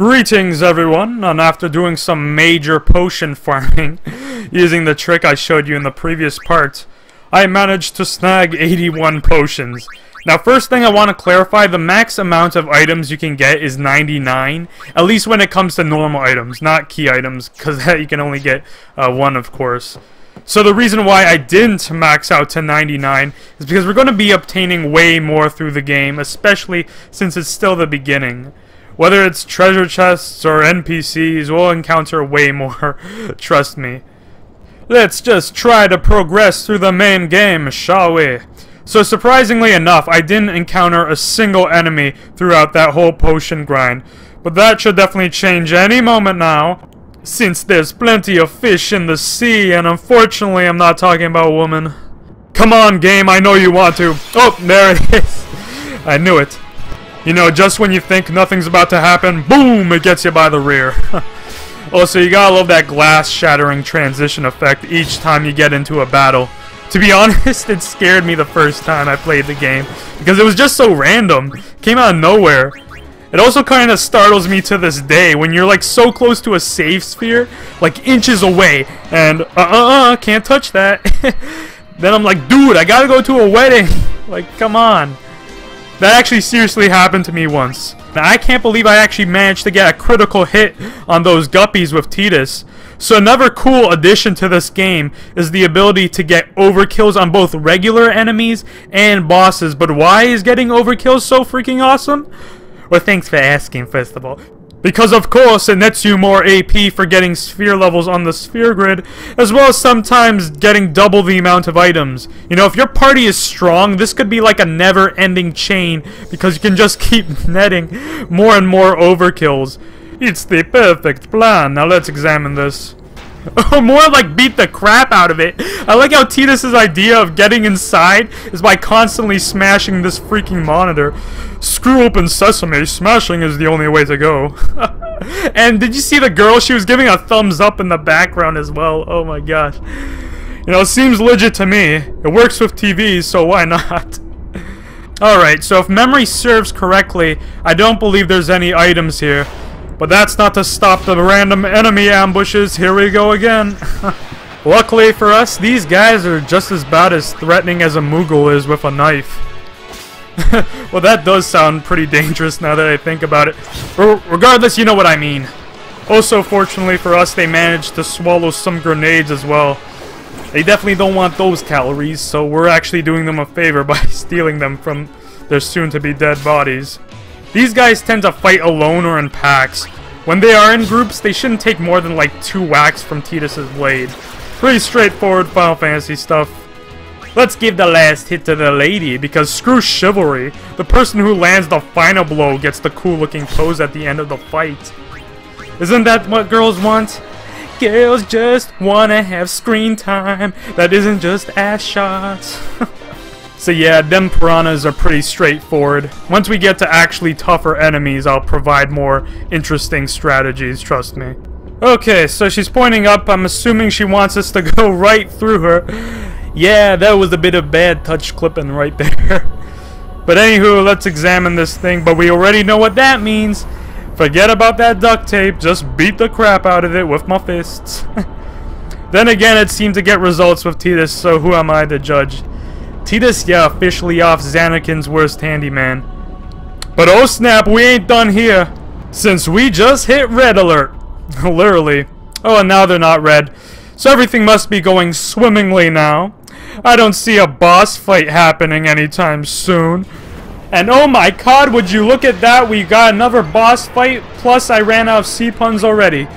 Greetings everyone, and after doing some major potion farming using the trick I showed you in the previous part, I managed to snag 81 potions. Now first thing I want to clarify, the max amount of items you can get is 99, at least when it comes to normal items, not key items, because you can only get one of course. So the reason why I didn't max out to 99 is because we're going to be obtaining way more through the game, especially since it's still the beginning. Whether it's treasure chests or NPCs, we'll encounter way more, trust me. Let's just try to progress through the main game, shall we? So surprisingly enough, I didn't encounter a single enemy throughout that whole potion grind. But that should definitely change any moment now, since there's plenty of fish in the sea, and unfortunately I'm not talking about women. Come on game, I know you want to. Oh, there it is. I knew it. You know, just when you think nothing's about to happen, boom, it gets you by the rear. Also, you gotta love that glass shattering transition effect each time you get into a battle. To be honest, it scared me the first time I played the game, because it was just so random. It came out of nowhere. It also kind of startles me to this day when you're like so close to a save sphere, like inches away, and can't touch that. Then I'm like, dude, I gotta go to a wedding. Like, come on. That actually seriously happened to me once. Now, I can't believe I actually managed to get a critical hit on those guppies with Tidus. So another cool addition to this game is the ability to get overkills on both regular enemies and bosses. But why is getting overkills so freaking awesome? Well, thanks for asking, first of all. Because of course it nets you more AP for getting sphere levels on the sphere grid, as well as sometimes getting double the amount of items. You know, if your party is strong, this could be like a never-ending chain, because you can just keep netting more and more overkills. It's the perfect plan. Now let's examine this. Oh, more like beat the crap out of it. I like how Tidus' idea of getting inside is by constantly smashing this freaking monitor. Screw open sesame, smashing is the only way to go. And did you see the girl? She was giving a thumbs up in the background as well. Oh my gosh. You know, it seems legit to me. It works with TVs, so why not? Alright, so if memory serves correctly, I don't believe there's any items here. But that's not to stop the random enemy ambushes. Here we go again. Luckily for us, these guys are just as bad as threatening as a Moogle is with a knife. Well, that does sound pretty dangerous now that I think about it. Regardless, you know what I mean. Also, fortunately for us, they managed to swallow some grenades as well. They definitely don't want those calories, so we're actually doing them a favor by stealing them from their soon-to-be dead bodies. These guys tend to fight alone or in packs. When they are in groups, they shouldn't take more than like 2 whacks from Tidus' blade. Pretty straightforward Final Fantasy stuff. Let's give the last hit to the lady, because screw chivalry. The person who lands the final blow gets the cool looking pose at the end of the fight. Isn't that what girls want? Girls just wanna have screen time that isn't just ass shots. So yeah, them piranhas are pretty straightforward. Once we get to actually tougher enemies, I'll provide more interesting strategies, trust me. Okay, so she's pointing up. I'm assuming she wants us to go right through her. Yeah, that was a bit of bad touch clipping right there. But anywho, let's examine this thing, but we already know what that means. Forget about that duct tape, just beat the crap out of it with my fists. Then again, it seemed to get results with Tidus, so who am I to judge? Tidus, yeah, officially off Xanakin's worst handyman. But oh snap, we ain't done here, since we just hit red alert. Literally. Oh, and now they're not red. So everything must be going swimmingly now. I don't see a boss fight happening anytime soon. And oh my god, would you look at that, we got another boss fight, plus I ran out of C-puns already.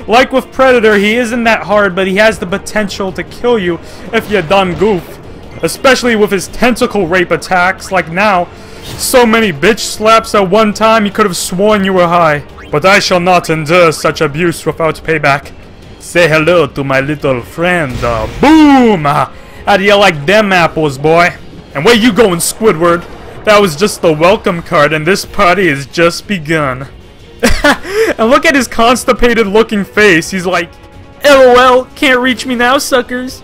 Like with Predator, he isn't that hard, but he has the potential to kill you if you done goof. Especially with his tentacle rape attacks, like now. So many bitch slaps at one time, you could have sworn you were high. But I shall not endure such abuse without payback. Say hello to my little friend. Boom! How do you like them apples, boy? And where you going, Squidward? That was just the welcome card, and this party has just begun. And look at his constipated looking face. He's like, LOL, can't reach me now, suckers.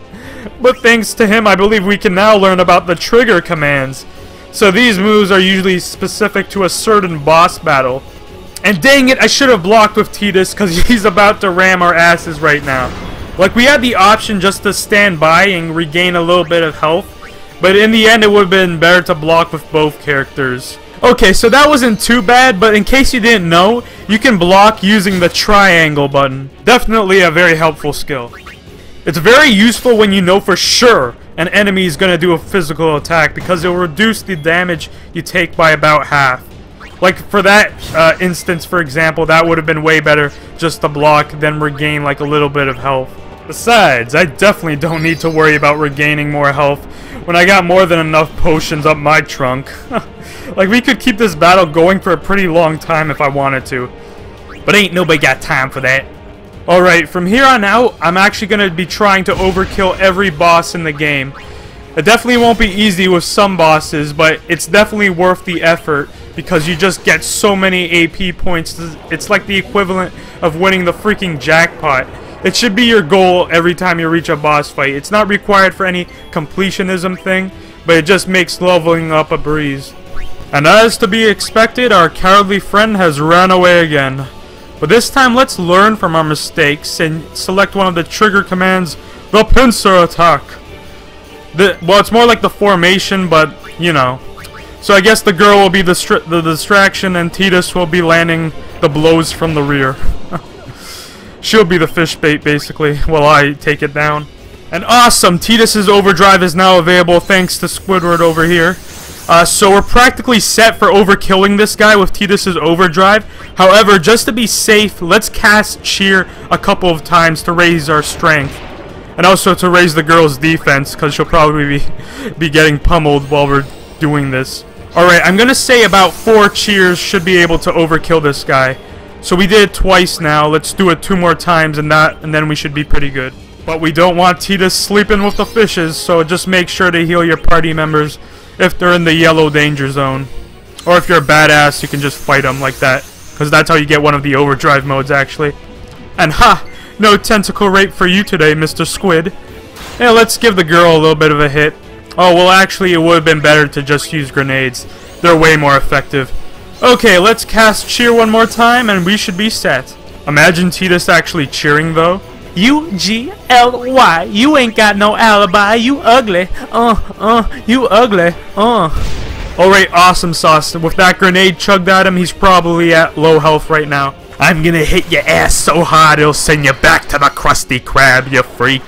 But thanks to him, I believe we can now learn about the trigger commands. So these moves are usually specific to a certain boss battle. And dang it, I should have blocked with Tidus because he's about to ram our asses right now. Like, we had the option just to stand by and regain a little bit of health, but in the end it would have been better to block with both characters. Okay, so that wasn't too bad, but in case you didn't know, you can block using the triangle button. Definitely a very helpful skill. It's very useful when you know for sure an enemy is going to do a physical attack because it will reduce the damage you take by about half. Like for that instance, for example, that would have been way better just to block than regain like a little bit of health. Besides, I definitely don't need to worry about regaining more health when I got more than enough potions up my trunk. Like, we could keep this battle going for a pretty long time if I wanted to. But ain't nobody got time for that. Alright, from here on out, I'm actually going to be trying to overkill every boss in the game. It definitely won't be easy with some bosses, but it's definitely worth the effort because you just get so many AP points. It's like the equivalent of winning the freaking jackpot. It should be your goal every time you reach a boss fight. It's not required for any completionism thing, but it just makes leveling up a breeze. And as to be expected, our cowardly friend has run away again. But this time, let's learn from our mistakes and select one of the trigger commands, the pincer attack. Well, it's more like the formation, but, you know. So I guess the girl will be the distraction and Tidus will be landing the blows from the rear. She'll be the fish bait, basically, while I take it down. And awesome! Tidus' overdrive is now available thanks to Squidward over here. So we're practically set for overkilling this guy with Tidus' overdrive. However, just to be safe, let's cast Cheer a couple of times to raise our strength. And also to raise the girl's defense, because she'll probably be getting pummeled while we're doing this. Alright, I'm gonna say about 4 cheers should be able to overkill this guy. So we did it twice now, let's do it 2 more times and then we should be pretty good. But we don't want Tidus sleeping with the fishes, so just make sure to heal your party members if they're in the yellow danger zone. Or if you're a badass, you can just fight them like that. Because that's how you get one of the overdrive modes, actually. And ha! No tentacle rape for you today, Mr. Squid. Yeah, let's give the girl a little bit of a hit. Oh, well actually it would have been better to just use grenades. They're way more effective. Okay, let's cast Cheer one more time and we should be set. Imagine Tidus actually cheering though. U-G-L-Y, you ain't got no alibi, you ugly, you ugly, Alright, awesome sauce. With that grenade chugged at him, he's probably at low health right now. I'm gonna hit your ass so hard it'll send you back to the Krusty Krab, you freak.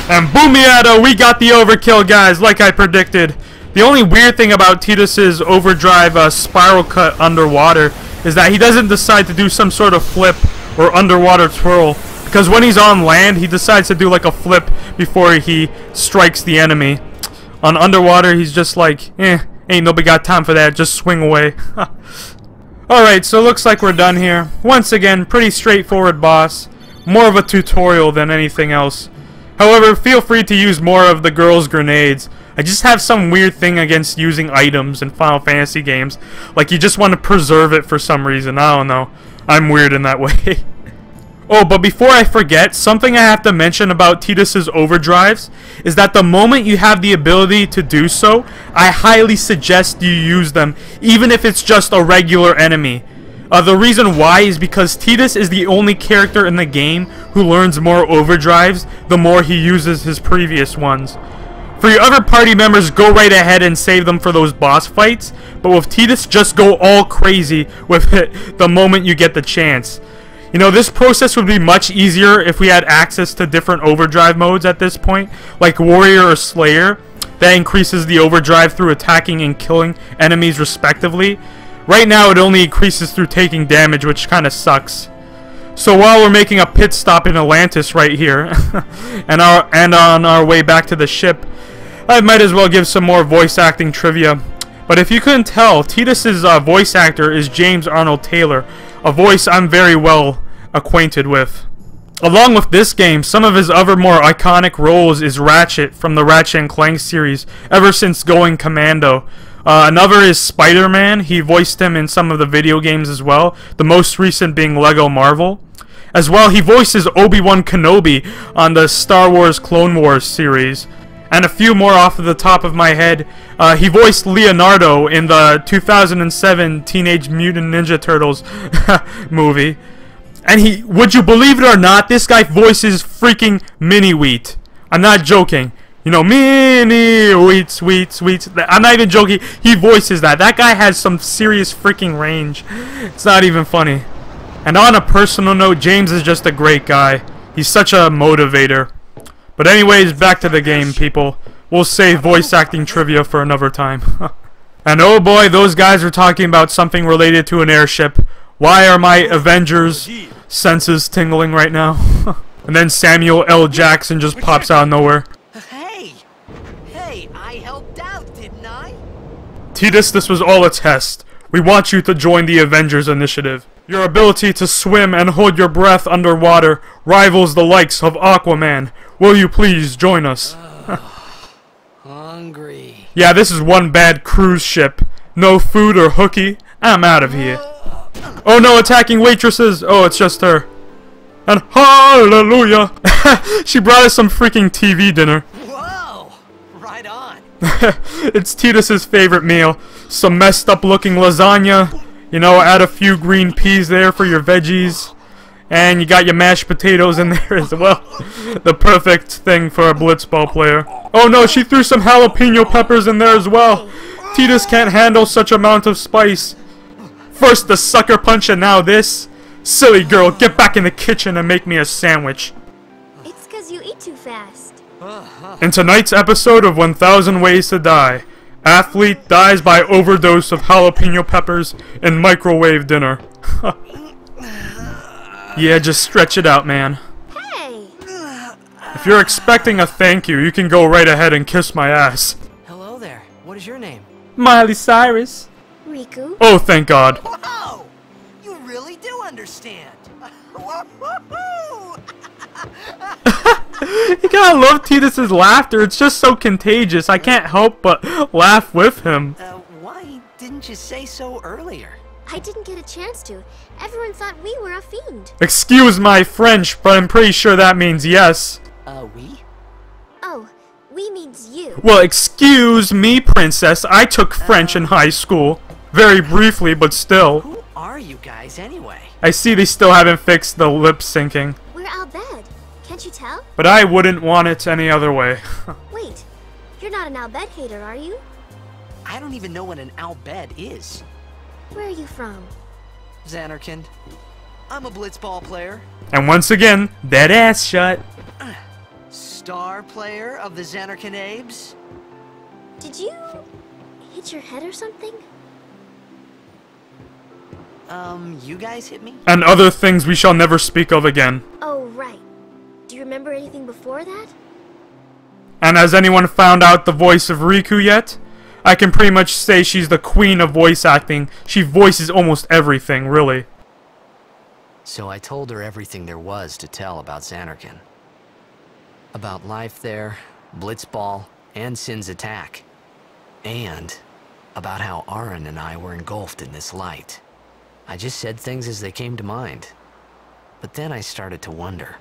And boomiata, we got the overkill, guys, like I predicted. The only weird thing about Tidus' overdrive spiral cut underwater is that he doesn't decide to do some sort of flip or underwater twirl. Because when he's on land, he decides to do like a flip before he strikes the enemy. On underwater, he's just like, ain't nobody got time for that, just swing away. Alright, so looks like we're done here. Once again, pretty straightforward boss. More of a tutorial than anything else. However, feel free to use more of the girl's grenades. I just have some weird thing against using items in Final Fantasy games. Like, you just want to preserve it for some reason. I don't know. I'm weird in that way. Oh, but before I forget, something I have to mention about Tidus' overdrives is that the moment you have the ability to do so, I highly suggest you use them, even if it's just a regular enemy. The reason why is because Tidus is the only character in the game who learns more overdrives the more he uses his previous ones. For your other party members, go right ahead and save them for those boss fights, but with Tidus, just go all crazy with it the moment you get the chance. You know, this process would be much easier if we had access to different overdrive modes at this point, like Warrior or Slayer, that increases the overdrive through attacking and killing enemies respectively. Right now it only increases through taking damage, which kind of sucks. So while we're making a pit stop in Atlantis right here, and on our way back to the ship, I might as well give some more voice acting trivia. But if you couldn't tell, Tidus' voice actor is James Arnold Taylor, a voice I'm very well acquainted with. Along with this game, some of his other more iconic roles is Ratchet from the Ratchet & Clank series, ever since going Commando. Another is Spider-Man. He voiced him in some of the video games as well, the most recent being Lego Marvel. As well, he voices Obi-Wan Kenobi on the Star Wars Clone Wars series. and a few more off of the top of my head. He voiced Leonardo in the 2007 Teenage Mutant Ninja Turtles movie. And would you believe it or not, this guy voices freaking Mini-Wheat. I'm not joking. You know, Mini-Wheat, sweet. I'm not even joking. He voices that. That guy has some serious freaking range. It's not even funny. And on a personal note, James is just a great guy. He's such a motivator. But anyways, back to the game, people. We'll save voice acting trivia for another time. And oh boy, those guys are talking about something related to an airship. Why are my Avengers senses tingling right now? And then Samuel L. Jackson just pops out of nowhere. Hey, I helped out, didn't I? Tidus, this was all a test. We want you to join the Avengers initiative. Your ability to swim and hold your breath underwater rivals the likes of Aquaman. Will you please join us? Hungry. Yeah, this is one bad cruise ship. No food or hooky. I'm out of here. Oh no, attacking waitresses! Oh, it's just her. And hallelujah! She brought us some freaking TV dinner. Whoa! Right on. It's Tidus's favorite meal. Some messed up looking lasagna. You know, add a few green peas there for your veggies. And you got your mashed potatoes in there as well. The perfect thing for a blitzball player. Oh no, she threw some jalapeno peppers in there as well. Tidus can't handle such amount of spice. First the sucker punch and now this. Silly girl, get back in the kitchen and make me a sandwich. It's 'cause you eat too fast. In tonight's episode of 1000 Ways to Die, athlete dies by overdose of jalapeno peppers in microwave dinner. Yeah, just stretch it out, man. Hey! If you're expecting a thank you, you can go right ahead and kiss my ass. Hello there. What is your name? Miley Cyrus. Riku? Oh, thank God. Whoa! You really do understand. You gotta love Tidus's laughter. It's just so contagious. I can't help but laugh with him. Why didn't you say so earlier? I didn't get a chance to. Everyone thought we were a fiend. Excuse my French, but I'm pretty sure that means yes. We? Oh, we means you. Well, excuse me, princess. I took French in high school. Very briefly, but still. Who are you guys anyway? I see they still haven't fixed the lip syncing. We're Bhed. Can't you tell? But I wouldn't want it any other way. Wait, you're not an Bhed hater, are you? I don't even know what an Bhed is. Where are you from? Xanarkand. I'm a blitzball player. And once again, that ass shot. Star player of the Xanarkand Abes. Did you hit your head or something? You guys hit me? And other things we shall never speak of again. Oh, right. Do you remember anything before that? And has anyone found out the voice of Riku yet? I can pretty much say she's the queen of voice acting. She voices almost everything, really. So I told her everything there was to tell about Xanarkand. About life there, blitzball, and Sin's attack. And about how Aaron and I were engulfed in this light. I just said things as they came to mind. But then I started to wonder.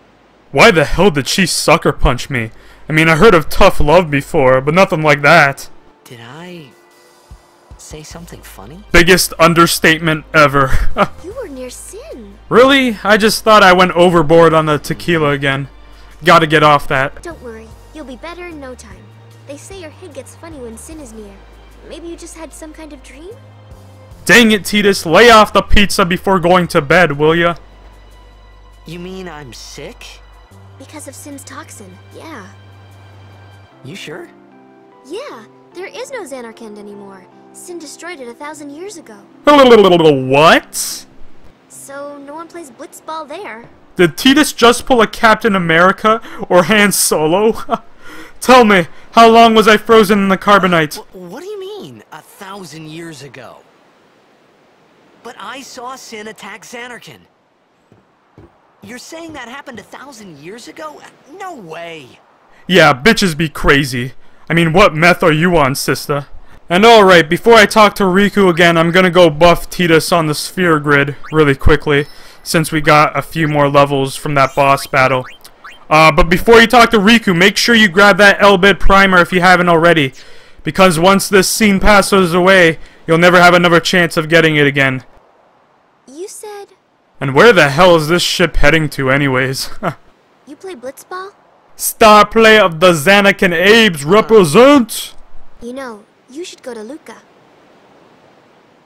Why the hell did she sucker punch me? I mean, I heard of tough love before, but nothing like that. Did I say something funny? Biggest understatement ever. You were near Sin. Really? I just thought I went overboard on the tequila again. Gotta get off that. Don't worry, you'll be better in no time. They say your head gets funny when Sin is near. Maybe you just had some kind of dream? Dang it, Tidus, lay off the pizza before going to bed, will ya? You mean I'm sick? Because of Sin's toxin, yeah. You sure? Yeah, there is no Xanarkand anymore. Sin destroyed it 1,000 years ago. What? So no one plays blitzball there. Did Tidus just pull a Captain America or Han Solo? Tell me, how long was I frozen in the carbonite? What do you mean, 1,000 years ago? But I saw Sin attack Xanarkand. You're saying that happened 1,000 years ago? No way. Yeah, bitches be crazy. I mean, what meth are you on, sister? And alright, before I talk to Riku again, I'm gonna go buff Tidus on the sphere grid really quickly, since we got a few more levels from that boss battle. But before you talk to Riku, make sure you grab that Bhed primer if you haven't already. Because once this scene passes away, you'll never have another chance of getting it again. You said... And where the hell is this ship heading to anyways? You play blitzball? Star player of the Zanarkand Abes represent! You know, you should go to Luca.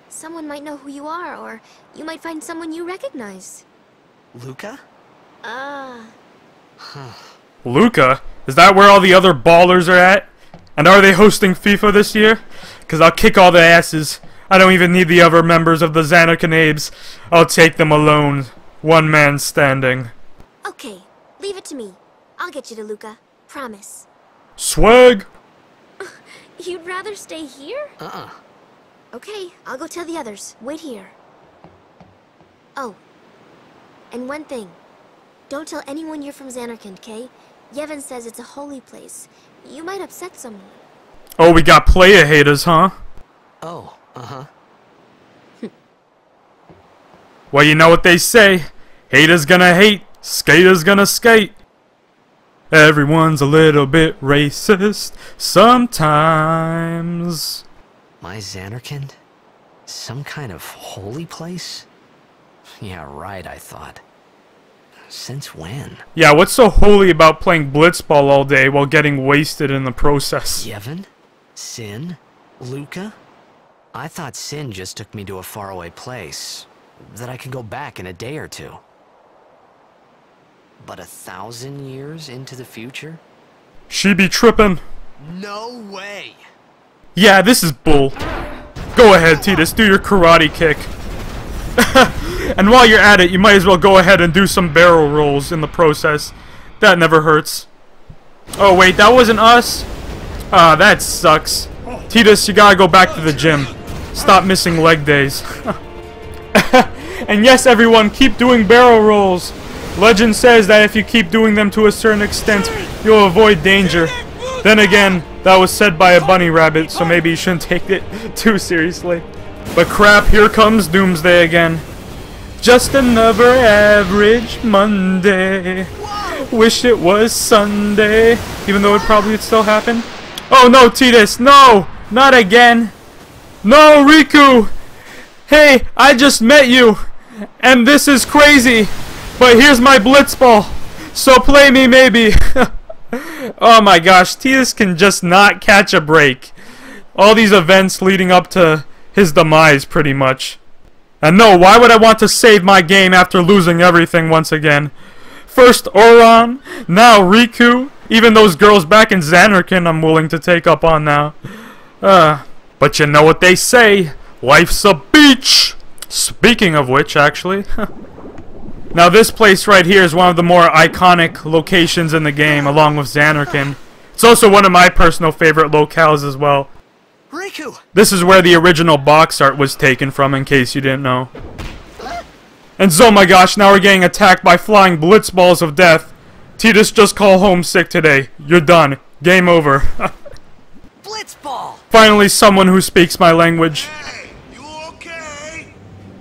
Someone might know who you are, or you might find someone you recognize. Luca? Luca? Is that where all the other ballers are at? And are they hosting FIFA this year? Cause I'll kick all their asses. I don't even need the other members of the Zanarkand Abes. I'll take them alone. One man standing. Okay, leave it to me. I'll get you to Luca. Promise. Swag! You'd rather stay here? Uh-uh. Okay, I'll go tell the others. Wait here. Oh. And one thing. Don't tell anyone you're from Zanarkand, okay? Yevon says it's a holy place. You might upset someone. Oh, we got player haters, huh? Oh, uh-huh. Well, you know what they say. Haters gonna hate, skaters gonna skate. Everyone's a little bit racist sometimes. My Zanarkand? Some kind of holy place? Yeah, right, I thought. Since when? Yeah, what's so holy about playing blitzball all day while getting wasted in the process? Yevon? Sin? Luca? I thought Sin just took me to a faraway place that I could go back in a day or two. But 1,000 years into the future? She be trippin'. No way! Yeah, this is bull. Go ahead, Tidus, do your karate kick. And while you're at it, you might as well go ahead and do some barrel rolls in the process. That never hurts. Oh wait, that wasn't us? Ah, that sucks. Tidus, you gotta go back to the gym. Stop missing leg days. And yes, everyone, keep doing barrel rolls. Legend says that if you keep doing them to a certain extent, you'll avoid danger. Then again, that was said by a bunny rabbit, so maybe you shouldn't take it too seriously. But crap, here comes Doomsday again. Just another average Monday. Wish it was Sunday, even though it probably would still happen. Oh no, Tidus, no! Not again! No, Riku! Hey, I just met you! And this is crazy! But here's my blitzball! So play me maybe! Oh my gosh, Tidus can just not catch a break. All these events leading up to his demise, pretty much. And no, why would I want to save my game after losing everything once again? First Oran, now Riku. Even those girls back in Zanarkand I'm willing to take up on now. But you know what they say, life's a beach! Speaking of which, actually. Now this place right here is one of the more iconic locations in the game, along with Zanarkand. It's also one of my personal favorite locales as well. Riku! This is where the original box art was taken from, in case you didn't know. And oh my gosh, now we're getting attacked by flying blitzballs of death. Tidus, just call home sick today. You're done. Game over. Blitzball! Finally someone who speaks my language. Hey, you okay?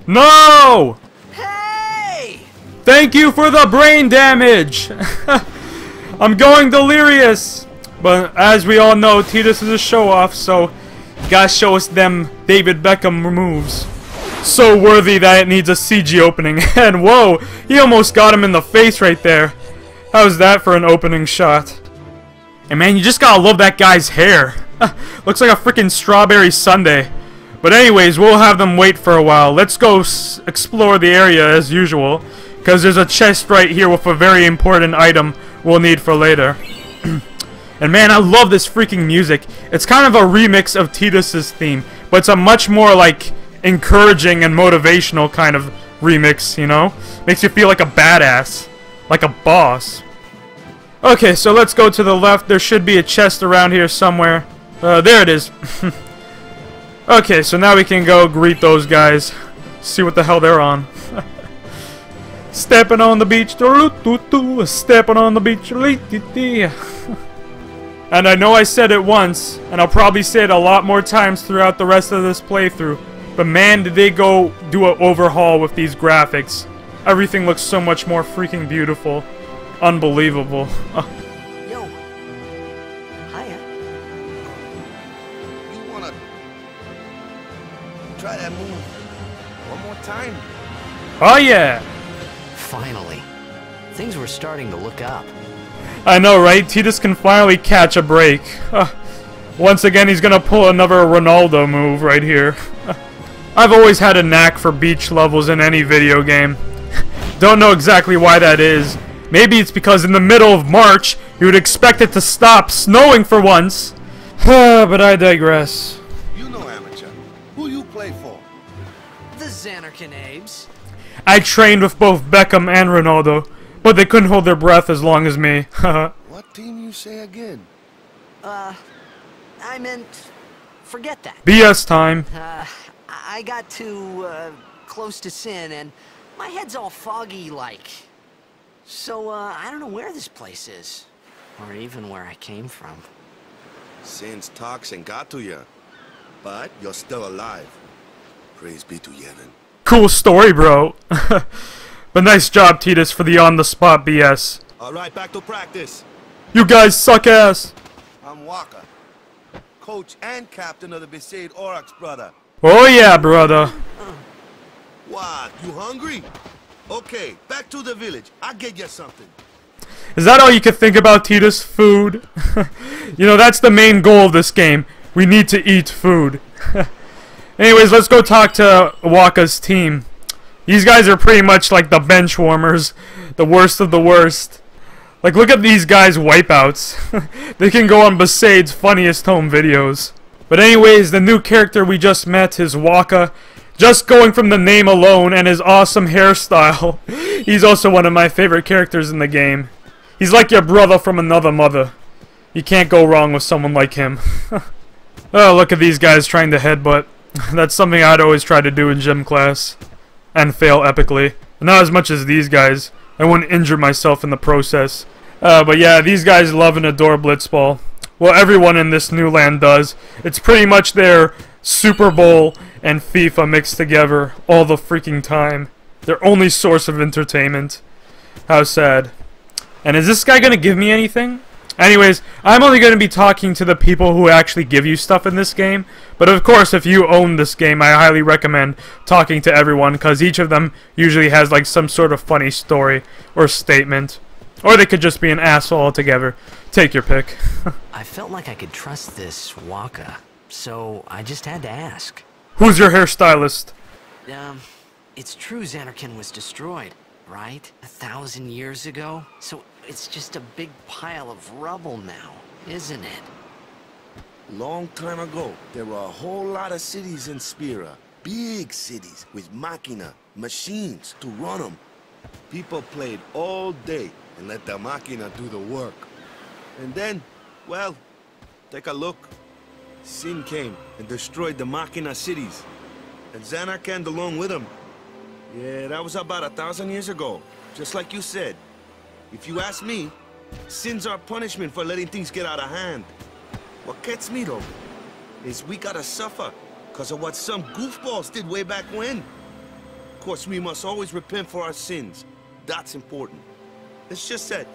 No! Hey! Thank you for the brain damage! I'm going delirious! But as we all know, Tidus is a show-off, so you gotta show us them David Beckham moves. So worthy that it needs a CG opening. And whoa, he almost got him in the face right there. How's that for an opening shot? And man, you just gotta love that guy's hair. Looks like a freaking strawberry sundae. But anyways, we'll have them wait for a while. Let's go explore the area as usual, because there's a chest right here with a very important item we'll need for later. And man, I love this freaking music. It's kind of a remix of Tidus' theme, but it's a much more like encouraging and motivational kind of remix, you know? Makes you feel like a badass, like a boss. Okay, so let's go to the left. There should be a chest around here somewhere. There it is. Okay, so now we can go greet those guys. See what the hell they're on. Stepping on the beach. Stepping on the beach. And I know I said it once, and I'll probably say it a lot more times throughout the rest of this playthrough, but man, did they go do an overhaul with these graphics. Everything looks so much more freaking beautiful. Unbelievable. Yo. Hiya. You wanna try that move one more time? Oh yeah! Finally. Things were starting to look up. I know, right? Tidus can finally catch a break. Once again, he's gonna pull another Ronaldo move right here. I've always had a knack for beach levels in any video game. Don't know exactly why that is. Maybe it's because in the middle of March, you would expect it to stop snowing for once. But I digress. You know, amateur. Who you play for? The Xanarkin Abes. I trained with both Beckham and Ronaldo, but they couldn't hold their breath as long as me. What team you say again? I meant... forget that. BS time. I got too, close to Sin, and my head's all foggy like. So, I don't know where this place is. Or even where I came from. Sin's toxin got to you. But you're still alive. Praise be to Yevon. Cool story, bro. But nice job, Tidus, for the on-the-spot BS. Alright, back to practice. You guys suck ass. I'm Waka, coach and captain of the Besaid Oryx, brother. Oh yeah, brother. What, you hungry? Okay, back to the village. I'll get you something. Is that all you can think about, Tidus? Food? You know, that's the main goal of this game. We need to eat food. Anyways, let's go talk to Wakka's team. These guys are pretty much like the bench warmers. The worst of the worst. Like, look at these guys' wipeouts. They can go on Besaid's funniest home videos. But anyways, the new character we just met is Wakka. Just going from the name alone and his awesome hairstyle, he's also one of my favorite characters in the game. He's like your brother from another mother. You can't go wrong with someone like him. Oh, look at these guys trying to headbutt. That's something I'd always try to do in gym class. And fail epically. Not as much as these guys. I wouldn't injure myself in the process. But yeah, these guys love and adore blitzball. Well, everyone in this new land does. It's pretty much their Super Bowl and FIFA mixed together all the freaking time. Their only source of entertainment. How sad. And is this guy gonna give me anything? Anyways, I'm only going to be talking to the people who actually give you stuff in this game. But of course, if you own this game, I highly recommend talking to everyone, because each of them usually has like some sort of funny story or statement. Or they could just be an asshole altogether. Take your pick. I felt like I could trust this Waka, so I just had to ask. Who's your hairstylist? It's true Xanarkin was destroyed, right? 1,000 years ago? So it's just a big pile of rubble now, isn't it? Long time ago, there were a whole lot of cities in Spira. Big cities with machina, machines to run them. People played all day and let the machina do the work. And then, well, take a look. Sin came and destroyed the machina cities. And Xanarkin along with him. Yeah, that was about 1,000 years ago, just like you said. If you ask me, Sin's our punishment for letting things get out of hand. What gets me, though, is we gotta suffer because of what some goofballs did way back when. Of course, we must always repent for our sins. That's important. It's just that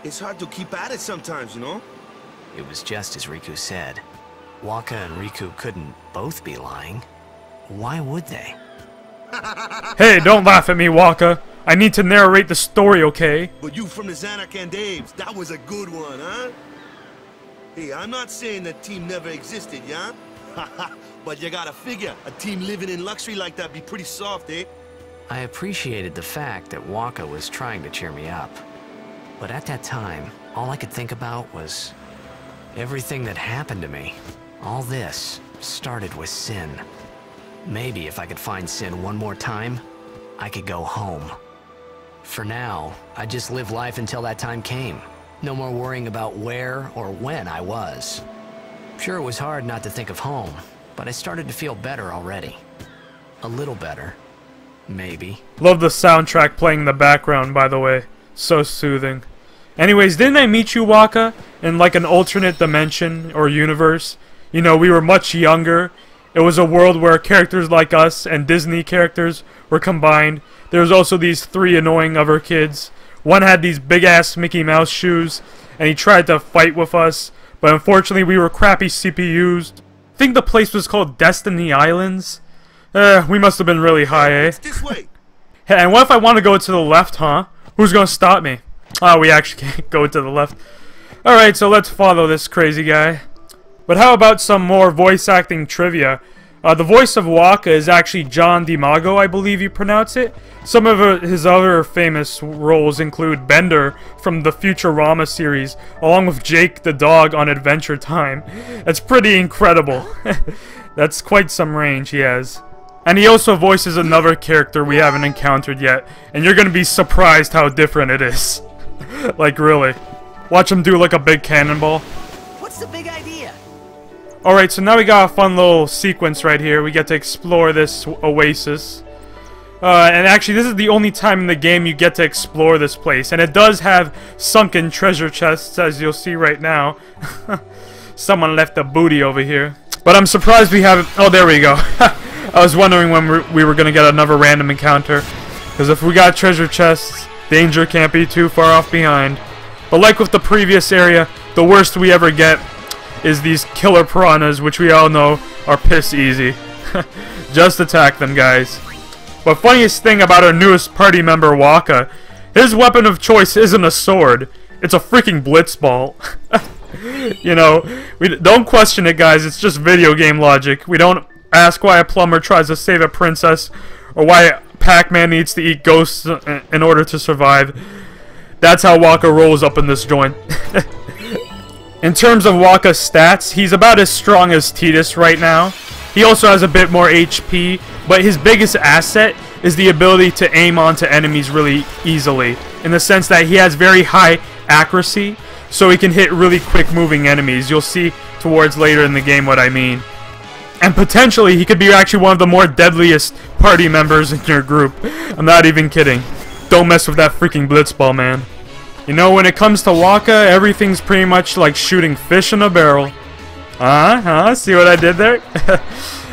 it's hard to keep at it sometimes, you know? It was just as Riku said. Waka and Riku couldn't both be lying. Why would they? Hey, don't laugh at me, Wakka. I need to narrate the story, okay? But you from the Xanarkin Daves, that was a good one, huh? Hey, I'm not saying that team never existed, yeah? But you gotta figure, a team living in luxury like that be pretty soft, eh? I appreciated the fact that Waka was trying to cheer me up. But at that time, all I could think about was everything that happened to me. All this started with Sin. Maybe if I could find Sin one more time, I could go home. For now, I just live life until that time came. No more worrying about where or when I was. Sure, it was hard not to think of home, but I started to feel better already. A little better. Maybe. Love the soundtrack playing in the background, by the way. So soothing. Anyways, didn't I meet you, Wakka, in like an alternate dimension or universe? You know, we were much younger. It was a world where characters like us and Disney characters were combined. There was also these 3 annoying other kids. One had these big-ass Mickey Mouse shoes, and he tried to fight with us, but unfortunately we were crappy CPUs. I think the place was called Destiny Islands. We must have been really high, eh? It's this way. Hey, and what if I want to go to the left, huh? Who's gonna stop me? Oh, we actually can't go to the left. Alright, so let's follow this crazy guy. But how about some more voice acting trivia? The voice of Waka is actually John DiMaggio, I believe you pronounce it. Some of his other famous roles include Bender from the Futurama series, along with Jake the dog on Adventure Time. That's pretty incredible. That's quite some range he has. And he also voices another character we haven't encountered yet, and you're gonna be surprised how different it is. Like, really. Watch him do like a big cannonball. What's the big idea? Alright, so now we got a fun little sequence right here. We get to explore this oasis. And actually, this is the only time in the game you get to explore this place. And it does have sunken treasure chests, as you'll see right now. Someone left a booty over here. But I'm surprised we haven't... Oh, there we go. I was wondering when we were going to get another random encounter. Because if we got treasure chests, danger can't be too far off behind. But like with the previous area, the worst we ever get is these killer piranhas, which we all know are piss easy. Just attack them, guys. But funniest thing about our newest party member, Wakka, his weapon of choice isn't a sword. It's a freaking blitzball. You know, we don't question it, guys. It's just video game logic. We don't ask why a plumber tries to save a princess, or why Pac-Man needs to eat ghosts in order to survive. That's how Wakka rolls up in this joint. In terms of Wakka's stats, he's about as strong as Tidus right now. He also has a bit more HP, but his biggest asset is the ability to aim onto enemies really easily, in the sense that he has very high accuracy, so he can hit really quick moving enemies. You'll see towards later in the game what I mean. And potentially, he could be actually one of the more deadliest party members in your group. I'm not even kidding. Don't mess with that freaking blitzball, man. You know, when it comes to Wakka, everything's pretty much like shooting fish in a barrel. See what I did there?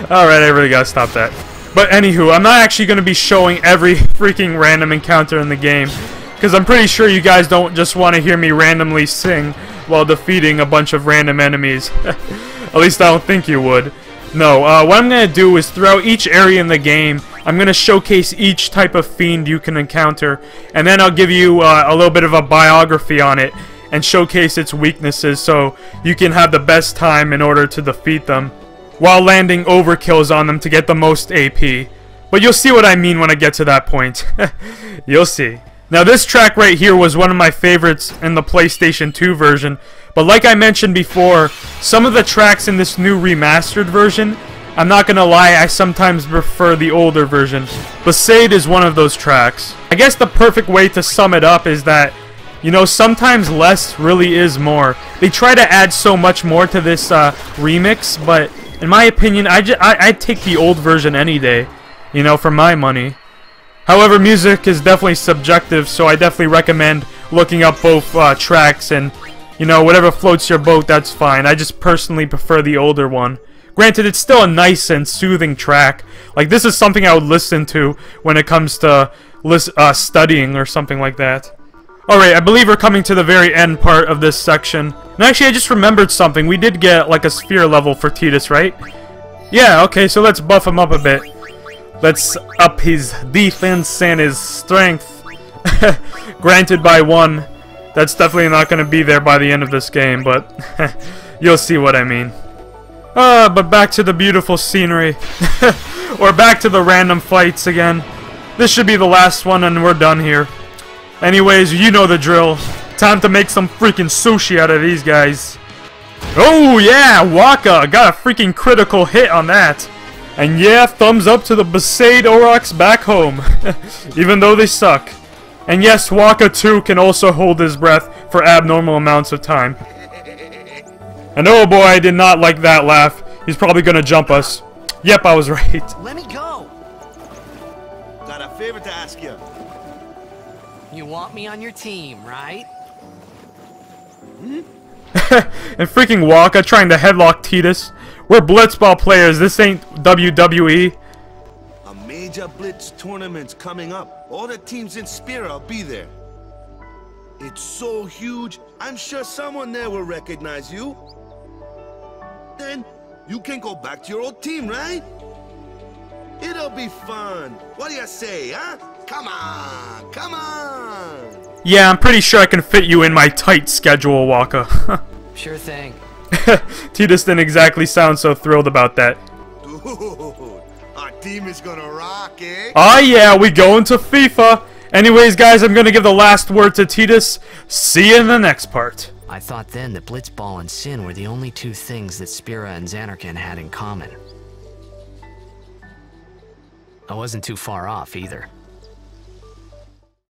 Alright, I really gotta stop that. But anywho, I'm not actually gonna be showing every freaking random encounter in the game, because I'm pretty sure you guys don't just want to hear me randomly sing while defeating a bunch of random enemies. At least I don't think you would. No, what I'm going to do is throughout each area in the game, I'm going to showcase each type of fiend you can encounter, and then I'll give you a little bit of a biography on it, and showcase its weaknesses so you can have the best time in order to defeat them, while landing overkills on them to get the most AP. But you'll see what I mean when I get to that point. You'll see. Now this track right here was one of my favorites in the PlayStation 2 version, but like I mentioned before, some of the tracks in this new remastered version, I'm not gonna lie, I sometimes prefer the older version. Besaid is one of those tracks. I guess the perfect way to sum it up is that, you know, sometimes less really is more. They try to add so much more to this remix, but in my opinion, I'd take the old version any day, you know, for my money. However, music is definitely subjective, so I definitely recommend looking up both tracks, and, you know, whatever floats your boat, that's fine. I just personally prefer the older one. Granted, it's still a nice and soothing track. Like, this is something I would listen to when it comes to studying or something like that. Alright, I believe we're coming to the very end part of this section. And actually, I just remembered something. We did get, like, a sphere level for Tidus, right? Yeah, okay, so let's buff him up a bit. Let's up his defense and his strength. Granted by 1. That's definitely not going to be there by the end of this game, but you'll see what I mean. But back to the beautiful scenery. Or back to the random fights again. This should be the last one and we're done here. Anyways, you know the drill. Time to make some freaking sushi out of these guys. Oh yeah, Wakka got a freaking critical hit on that. And yeah, thumbs up to the Besaid Aurochs back home, even though they suck. And yes, Wakka too can also hold his breath for abnormal amounts of time. And oh boy, I did not like that laugh. He's probably gonna jump us. Yep, I was right. Let me go. Got a favor to ask you. You want me on your team, right? And freaking Wakka trying to headlock Tidus. We're blitzball players, this ain't WWE. A major blitz tournament's coming up. All the teams in Spira will be there. It's so huge, I'm sure someone there will recognize you. Then, you can go back to your old team, right? It'll be fun. What do you say, huh? Come on, come on! Yeah, I'm pretty sure I can fit you in my tight schedule, Waka. Sure thing. Tidus didn't exactly sound so thrilled about that. Dude, our team is gonna rock, eh? Oh yeah, we going to FIFA! Anyways, guys, I'm gonna give the last word to Tidus. See you in the next part. I thought then that Blitzball and Sin were the only two things that Spira and Zanarkand had in common. I wasn't too far off either.